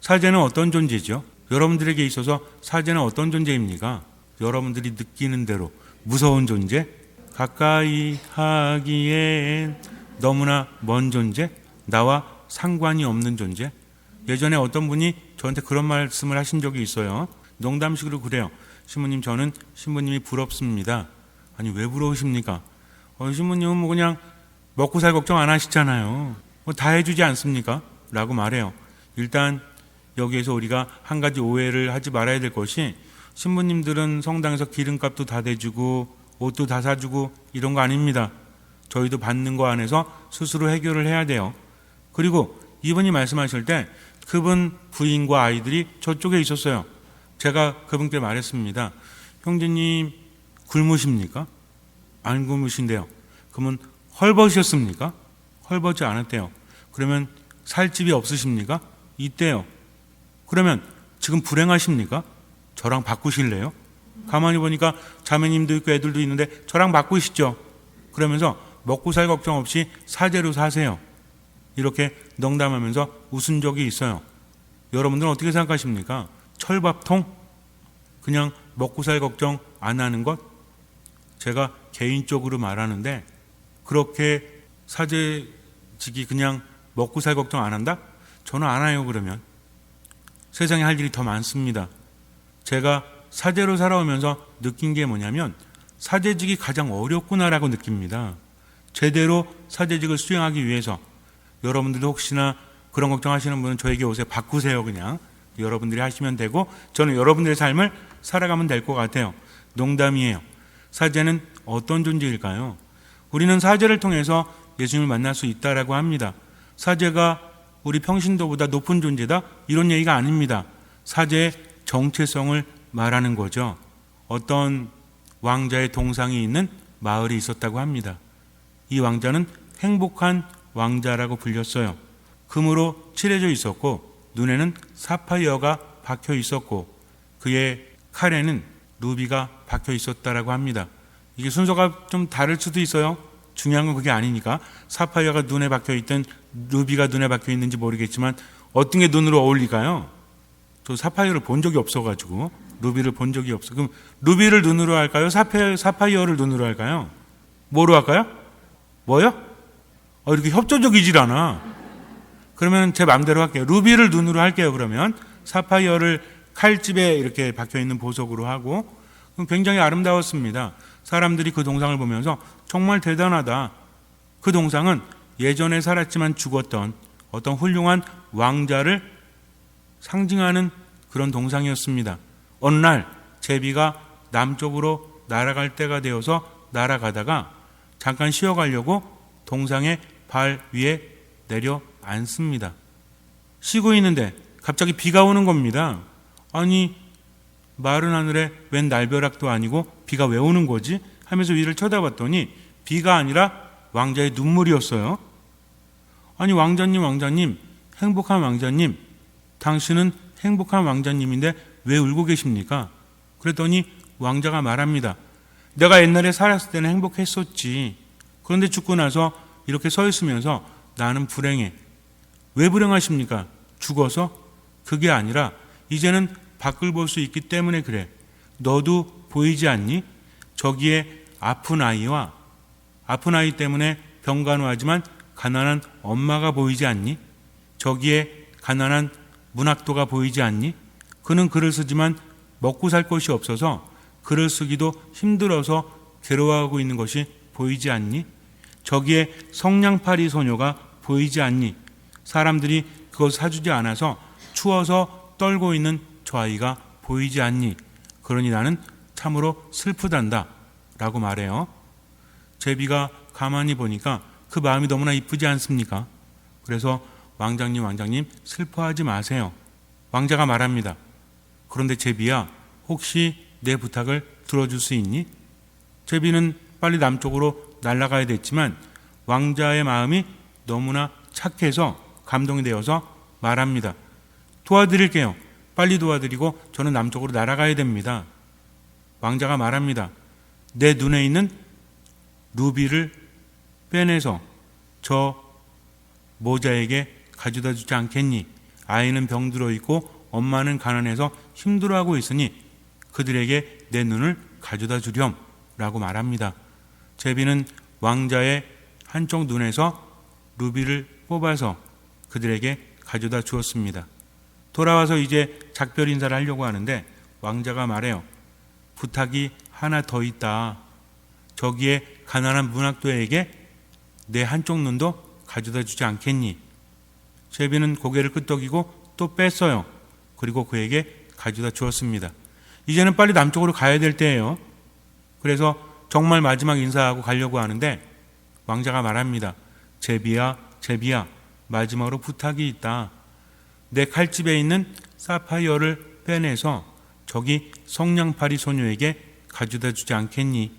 사제는 어떤 존재죠? 여러분들에게 있어서 사제는 어떤 존재입니까? 여러분들이 느끼는 대로 무서운 존재? 가까이 하기엔 너무나 먼 존재? 나와 상관이 없는 존재? 예전에 어떤 분이 저한테 그런 말씀을 하신 적이 있어요. 농담식으로 그래요. 신부님, 저는 신부님이 부럽습니다. 아니, 왜 부러우십니까? 신부님은 뭐 그냥 먹고 살 걱정 안 하시잖아요. 뭐 다 해주지 않습니까? 라고 말해요. 일단 여기에서 우리가 한 가지 오해를 하지 말아야 될 것이, 신부님들은 성당에서 기름값도 다 대주고 옷도 다 사주고 이런 거 아닙니다. 저희도 받는 거 안에서 스스로 해결을 해야 돼요. 그리고 이분이 말씀하실 때 그분 부인과 아이들이 저쪽에 있었어요. 제가 그분께 말했습니다. 형제님 굶으십니까? 안 굶으신대요. 그러면 헐벗으셨습니까? 헐벗지 않았대요. 그러면 살 집이 없으십니까? 있대요. 그러면 지금 불행하십니까? 저랑 바꾸실래요? 가만히 보니까 자매님도 있고 애들도 있는데 저랑 바꾸시죠. 그러면서 먹고 살 걱정 없이 사제로 사세요. 이렇게 농담하면서 웃은 적이 있어요. 여러분들은 어떻게 생각하십니까? 철밥통? 그냥 먹고 살 걱정 안 하는 것? 제가 개인적으로 말하는데, 그렇게 사제직이 그냥 먹고 살 걱정 안 한다? 저는 안 해요. 그러면 세상에 할 일이 더 많습니다. 제가 사제로 살아오면서 느낀 게 뭐냐면, 사제직이 가장 어렵구나라고 느낍니다. 제대로 사제직을 수행하기 위해서 여러분들도 혹시나 그런 걱정하시는 분은 저에게 오세요. 바꾸세요. 그냥 여러분들이 하시면 되고, 저는 여러분들의 삶을 살아가면 될 것 같아요. 농담이에요. 사제는 어떤 존재일까요? 우리는 사제를 통해서 예수님을 만날 수 있다라고 합니다. 사제가 우리 평신도보다 높은 존재다? 이런 얘기가 아닙니다. 사제의 정체성을 말하는 거죠. 어떤 왕자의 동상이 있는 마을이 있었다고 합니다. 이 왕자는 행복한 왕자라고 불렸어요. 금으로 칠해져 있었고 눈에는 사파이어가 박혀 있었고 그의 칼에는 루비가 박혀 있었다라고 합니다. 이게 순서가 좀 다를 수도 있어요. 중요한 건 그게 아니니까. 사파이어가 눈에 박혀 있든 루비가 눈에 박혀 있는지 모르겠지만 어떤 게 눈으로 어울릴까요? 저 사파이어를 본 적이 없어가지고. 루비를 본 적이 없어. 그럼 루비를 눈으로 할까요? 사파이어를 눈으로 할까요? 뭐로 할까요? 뭐요? 이렇게 협조적이질 않아. 그러면 제 마음대로 할게요. 루비를 눈으로 할게요. 그러면 사파이어를 칼집에 이렇게 박혀 있는 보석으로 하고. 굉장히 아름다웠습니다. 사람들이 그 동상을 보면서 정말 대단하다. 그 동상은 예전에 살았지만 죽었던 어떤 훌륭한 왕자를 상징하는 그런 동상이었습니다. 어느 날 제비가 남쪽으로 날아갈 때가 되어서 날아가다가 잠깐 쉬어가려고 동상의 발 위에 내려 앉습니다. 쉬고 있는데 갑자기 비가 오는 겁니다. 아니, 마른 하늘에 웬 날벼락도 아니고 비가 왜 오는 거지? 하면서 위를 쳐다봤더니 비가 아니라 왕자의 눈물이었어요. 아니, 왕자님, 행복한 왕자님, 당신은 행복한 왕자님인데 왜 울고 계십니까? 그랬더니 왕자가 말합니다. 내가 옛날에 살았을 때는 행복했었지. 그런데 죽고 나서 이렇게 서 있으면서 나는 불행해. 왜 불행하십니까? 죽어서? 그게 아니라 이제는 밖을 볼 수 있기 때문에 그래. 너도 보이지 않니? 저기에 아픈 아이 때문에 병간호하지만 가난한 엄마가 보이지 않니? 저기에 가난한 문학도가 보이지 않니? 그는 글을 쓰지만 먹고 살 것이 없어서 글을 쓰기도 힘들어서 괴로워하고 있는 것이 보이지 않니? 저기에 성냥팔이 소녀가 보이지 않니? 사람들이 그것 사주지 않아서 추워서 떨고 있는 저 아이가 보이지 않니? 그러니 나는 참으로 슬프단다 라고 말해요. 제비가 가만히 보니까 그 마음이 너무나 이쁘지 않습니까? 그래서 왕장님 슬퍼하지 마세요. 왕자가 말합니다. 그런데 제비야, 혹시 내 부탁을 들어줄 수 있니? 제비는 빨리 남쪽으로 날아가야 됐지만 왕자의 마음이 너무나 착해서 감동이 되어서 말합니다. 도와드릴게요. 빨리 도와드리고 저는 남쪽으로 날아가야 됩니다. 왕자가 말합니다. 내 눈에 있는 루비를 빼내서 저 모자에게 가져다 주지 않겠니? 아이는 병들어 있고 엄마는 가난해서 힘들어하고 있으니 그들에게 내 눈을 가져다 주렴 라고 말합니다. 제비는 왕자의 한쪽 눈에서 루비를 뽑아서 그들에게 가져다 주었습니다. 돌아와서 이제 작별 인사를 하려고 하는데 왕자가 말해요. 부탁이 하나 더 있다. 저기에 가난한 문학도에게 내 한쪽 눈도 가져다 주지 않겠니? 제비는 고개를 끄덕이고 또 뺐어요. 그리고 그에게 가져다 주었습니다. 이제는 빨리 남쪽으로 가야 될 때예요. 그래서 정말 마지막 인사하고 가려고 하는데 왕자가 말합니다. 제비야, 제비야, 마지막으로 부탁이 있다. 내 칼집에 있는 사파이어를 빼내서 저기 성냥팔이 소녀에게 가져다 주지 않겠니?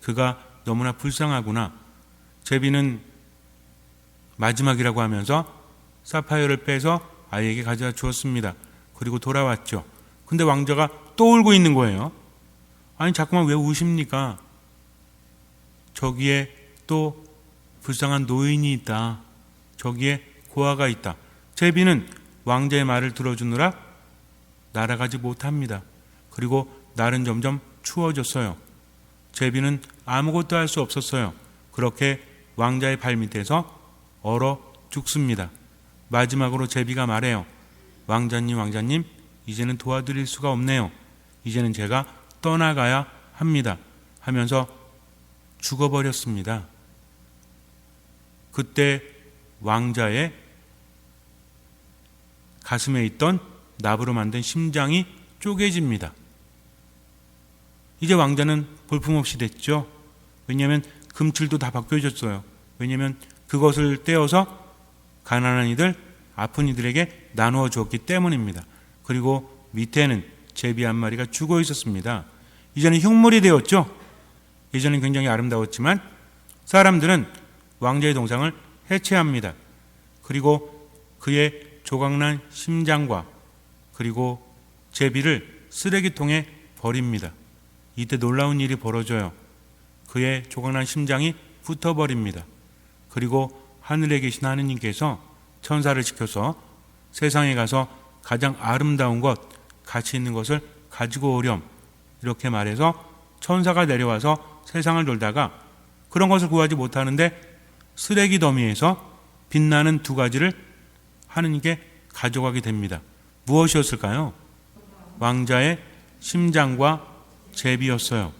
그가 너무나 불쌍하구나. 제비는 마지막이라고 하면서 사파이어를 빼서 아이에게 가져다 주었습니다. 그리고 돌아왔죠. 근데 왕자가 또 울고 있는 거예요. 아니 자꾸만 왜 우십니까? 저기에 또 불쌍한 노인이 있다. 저기에 고아가 있다. 제비는 왕자의 말을 들어주느라 날아가지 못합니다. 그리고 날은 점점 추워졌어요. 제비는 아무것도 할 수 없었어요. 그렇게 왕자의 발밑에서 얼어 죽습니다. 마지막으로 제비가 말해요. 왕자님, 왕자님, 이제는 도와드릴 수가 없네요. 이제는 제가 떠나가야 합니다. 하면서 죽어버렸습니다. 그때 왕자의 가슴에 있던 나무로 만든 심장이 쪼개집니다. 이제 왕자는 볼품없이 됐죠. 왜냐하면 금칠도 다 벗겨졌어요. 왜냐하면 그것을 떼어서 가난한 이들, 아픈 이들에게 나누어 주었기 때문입니다. 그리고 밑에는 제비 한 마리가 죽어 있었습니다. 이제는 흉물이 되었죠. 예전엔 굉장히 아름다웠지만 사람들은 왕자의 동상을 해체합니다. 그리고 그의 조각난 심장과 그리고 제비를 쓰레기통에 버립니다. 이때 놀라운 일이 벌어져요. 그의 조각난 심장이 붙어버립니다. 그리고 하늘에 계신 하느님께서 천사를 시켜서 세상에 가서 가장 아름다운 것, 가치 있는 것을 가지고 오렴 이렇게 말해서 천사가 내려와서 세상을 돌다가 그런 것을 구하지 못하는데 쓰레기 더미에서 빛나는 두 가지를 하느님께 가져가게 됩니다. 무엇이었을까요? 왕자의 심장과 제비였어요.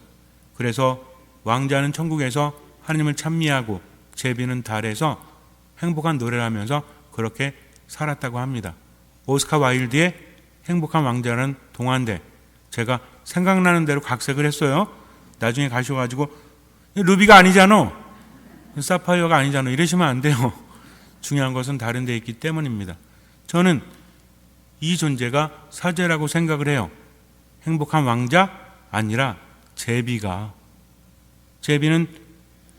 그래서 왕자는 천국에서 하느님을 찬미하고 제비는 달에서 행복한 노래를 하면서 그렇게 살았다고 합니다. 오스카 와일드의 행복한 왕자라는 동화인데 제가 생각나는 대로 각색을 했어요. 나중에 가셔가지고 루비가 아니잖아, 사파이어가 아니잖아 이러시면 안 돼요. 중요한 것은 다른 데 있기 때문입니다. 저는 이 존재가 사제라고 생각을 해요. 행복한 왕자 아니라 제비는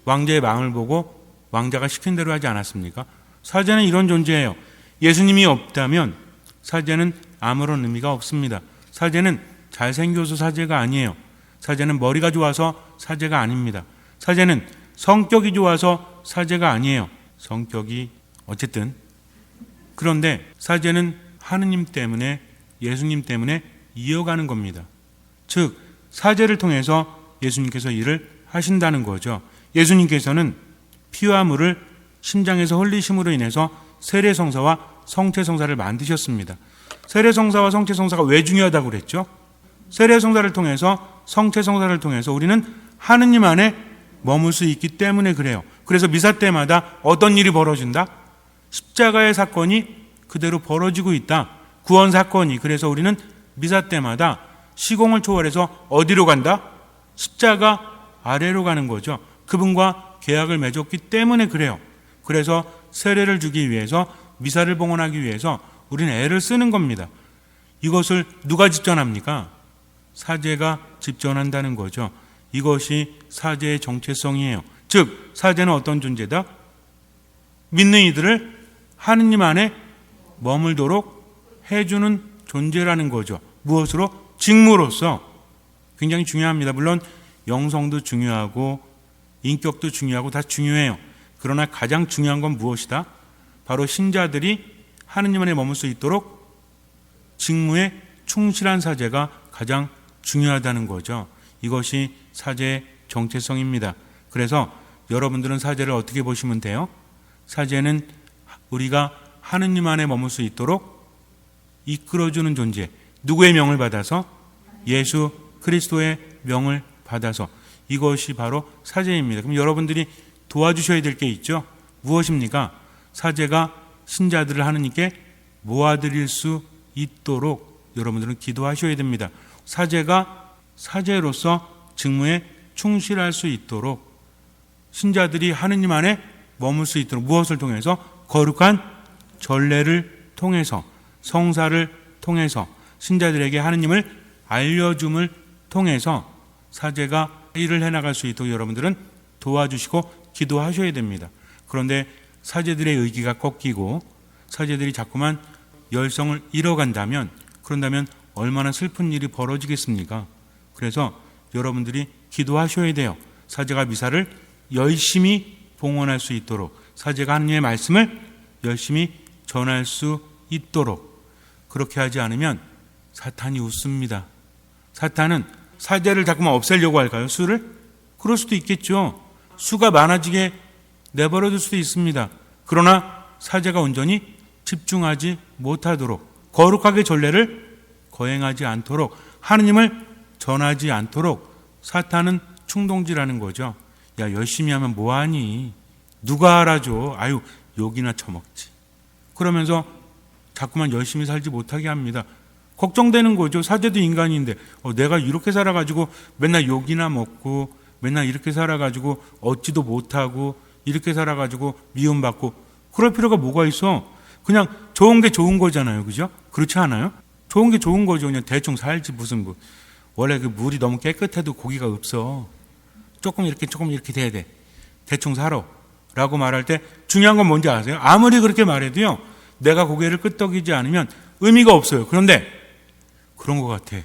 왕자의 마음을 보고 왕자가 시킨 대로 하지 않았습니까? 사제는 이런 존재예요. 예수님이 없다면 사제는 아무런 의미가 없습니다. 사제는 잘생겨서 사제가 아니에요. 사제는 머리가 좋아서 사제가 아닙니다. 사제는 성격이 좋아서 사제가 아니에요. 성격이 어쨌든. 그런데 사제는 하느님 때문에, 예수님 때문에 이어가는 겁니다. 즉 사제를 통해서 예수님께서 일을 하신다는 거죠. 예수님께서는 피와 물을 심장에서 흘리심으로 인해서 세례성사와 성체성사를 만드셨습니다. 세례성사와 성체성사가 왜 중요하다고 그랬죠? 세례성사를 통해서, 성체성사를 통해서 우리는 하느님 안에 머물 수 있기 때문에 그래요. 그래서 미사 때마다 어떤 일이 벌어진다? 십자가의 사건이 그대로 벌어지고 있다. 구원 사건이. 그래서 우리는 미사 때마다 시공을 초월해서 어디로 간다? 십자가 아래로 가는 거죠. 그분과 계약을 맺었기 때문에 그래요. 그래서 세례를 주기 위해서, 미사를 봉헌하기 위해서 우리는 애를 쓰는 겁니다. 이것을 누가 집전합니까? 사제가 집전한다는 거죠. 이것이 사제의 정체성이에요. 즉 사제는 어떤 존재다? 믿는 이들을 하느님 안에 머물도록 해주는 존재라는 거죠. 무엇으로? 직무로서. 굉장히 중요합니다. 물론 영성도 중요하고 인격도 중요하고 다 중요해요. 그러나 가장 중요한 건 무엇이다? 바로 신자들이 하느님 안에 머물 수 있도록 직무에 충실한 사제가 가장 중요하다는 거죠. 이것이 사제의 정체성입니다. 그래서 여러분들은 사제를 어떻게 보시면 돼요? 사제는 우리가 하느님 안에 머물 수 있도록 이끌어주는 존재. 누구의 명을 받아서? 예수 그리스도의 명을 받아서. 이것이 바로 사제입니다. 그럼 여러분들이 도와주셔야 될 게 있죠. 무엇입니까? 사제가 신자들을 하느님께 모아드릴 수 있도록 여러분들은 기도하셔야 됩니다. 사제가 사제로서 직무에 충실할 수 있도록 신자들이 하느님 안에 머물 수 있도록 무엇을 통해서? 거룩한 전례를 통해서, 성사를 통해서, 신자들에게 하느님을 알려줌을 통해서 사제가 일을 해나갈 수 있도록 여러분들은 도와주시고 기도하셔야 됩니다. 그런데 사제들의 의기가 꺾이고 사제들이 자꾸만 열성을 잃어간다면, 그런다면 얼마나 슬픈 일이 벌어지겠습니까? 그래서 여러분들이 기도하셔야 돼요. 사제가 미사를 열심히 봉헌할 수 있도록, 사제가 하느님의 말씀을 열심히 전할 수 있도록. 그렇게 하지 않으면 사탄이 웃습니다. 사탄은 사제를 자꾸만 없애려고 할까요? 수를? 그럴 수도 있겠죠. 수가 많아지게 내버려둘 수도 있습니다. 그러나 사제가 온전히 집중하지 못하도록, 거룩하게 전례를 거행하지 않도록, 하느님을 전하지 않도록 사탄은 충동질하는 거죠. 야, 열심히 하면 뭐하니? 누가 알아줘? 아유, 욕이나 처먹지. 그러면서 자꾸만 열심히 살지 못하게 합니다. 걱정되는 거죠. 사제도 인간인데 내가 이렇게 살아가지고 맨날 욕이나 먹고 맨날 이렇게 살아가지고 얻지도 못하고 이렇게 살아가지고 미움받고 그럴 필요가 뭐가 있어? 그냥 좋은 게 좋은 거잖아요. 그죠? 그렇지 않아요? 좋은 게 좋은 거죠. 그냥 대충 살지 무슨 뭐. 원래 그 물이 너무 깨끗해도 고기가 없어. 조금 이렇게 돼야 돼. 대충 살아. 라고 말할 때 중요한 건 뭔지 아세요? 아무리 그렇게 말해도요, 내가 고개를 끄덕이지 않으면 의미가 없어요. 그런데 그런 것 같아.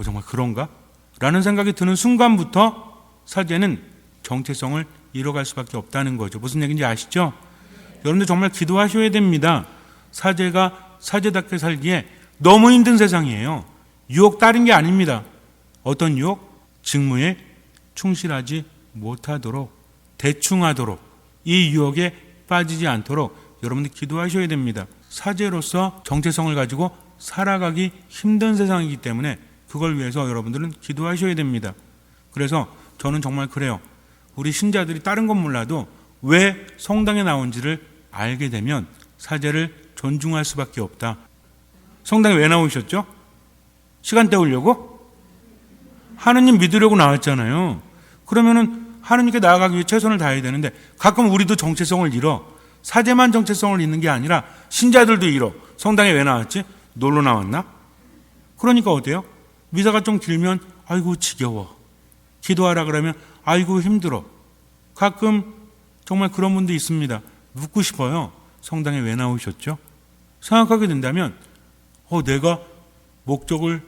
정말 그런가? 라는 생각이 드는 순간부터 사제는 정체성을 잃어갈 수밖에 없다는 거죠. 무슨 얘기인지 아시죠? 여러분들 정말 기도하셔야 됩니다. 사제가 사제답게 살기에 너무 힘든 세상이에요. 유혹 따른 게 아닙니다. 어떤 유혹? 직무에 충실하지 못하도록, 대충 하도록, 이 유혹에 빠지지 않도록 여러분들 기도하셔야 됩니다. 사제로서 정체성을 가지고 살아가기 힘든 세상이기 때문에 그걸 위해서 여러분들은 기도하셔야 됩니다. 그래서 저는 정말 그래요. 우리 신자들이 다른 건 몰라도 왜 성당에 나온지를 알게 되면 사제를 존중할 수밖에 없다. 성당에 왜 나오셨죠? 시간 때우려고? 하느님 믿으려고 나왔잖아요. 그러면은 하느님께 나아가기 위해 최선을 다해야 되는데 가끔 우리도 정체성을 잃어. 사제만 정체성을 잃는 게 아니라 신자들도 잃어. 성당에 왜 나왔지? 놀러 나왔나? 그러니까 어때요? 미사가 좀 길면 아이고 지겨워. 기도하라 그러면 아이고 힘들어. 가끔 정말 그런 분도 있습니다. 묻고 싶어요. 성당에 왜 나오셨죠? 생각하게 된다면 내가 목적을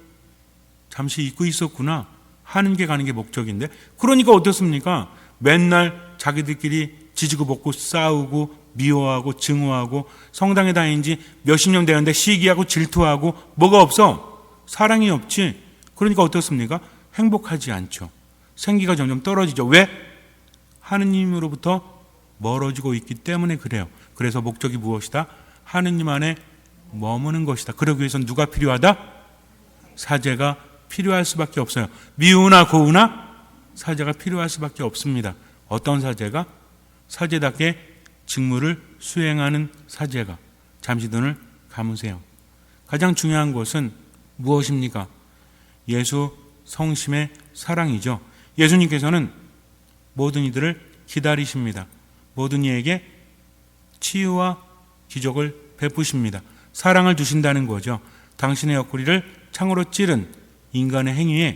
잠시 잊고 있었구나 하는 게 가는 게 목적인데, 그러니까 어떻습니까? 맨날 자기들끼리 지지고 볶고 싸우고 미워하고 증오하고 성당에 다닌 지 몇십 년 되었는데 시기하고 질투하고 뭐가 없어? 사랑이 없지. 그러니까 어떻습니까? 행복하지 않죠. 생기가 점점 떨어지죠. 왜? 하느님으로부터 멀어지고 있기 때문에 그래요. 그래서 목적이 무엇이다? 하느님 안에 머무는 것이다. 그러기 위해서는 누가 필요하다? 사제가 필요할 수밖에 없어요. 미우나 고우나 사제가 필요할 수밖에 없습니다. 어떤 사제가? 사제답게 직무를 수행하는 사제가. 잠시 눈을 감으세요. 가장 중요한 것은 무엇입니까? 예수 성심의 사랑이죠. 예수님께서는 모든 이들을 기다리십니다. 모든 이에게 치유와 기적을 베푸십니다. 사랑을 주신다는 거죠. 당신의 옆구리를 창으로 찌른 인간의 행위에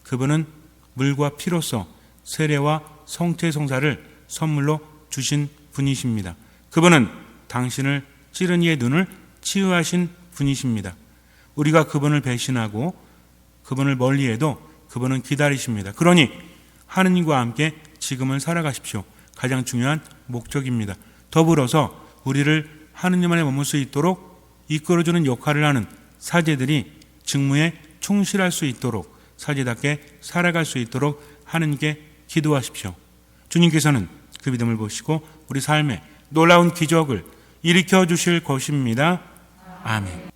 그분은 물과 피로써 세례와 성체 성사를 선물로 주신 분이십니다. 그분은 당신을 찌른 이의 눈을 치유하신 분이십니다. 우리가 그분을 배신하고 그분을 멀리해도 그분은 기다리십니다. 그러니 하느님과 함께 지금을 살아가십시오. 가장 중요한 목적입니다. 더불어서 우리를 하느님 안에 머물 수 있도록 이끌어주는 역할을 하는 사제들이 직무에 충실할 수 있도록 사제답게 살아갈 수 있도록 하느님께 기도하십시오. 주님께서는 그 믿음을 보시고 우리 삶에 놀라운 기적을 일으켜 주실 것입니다. 아멘.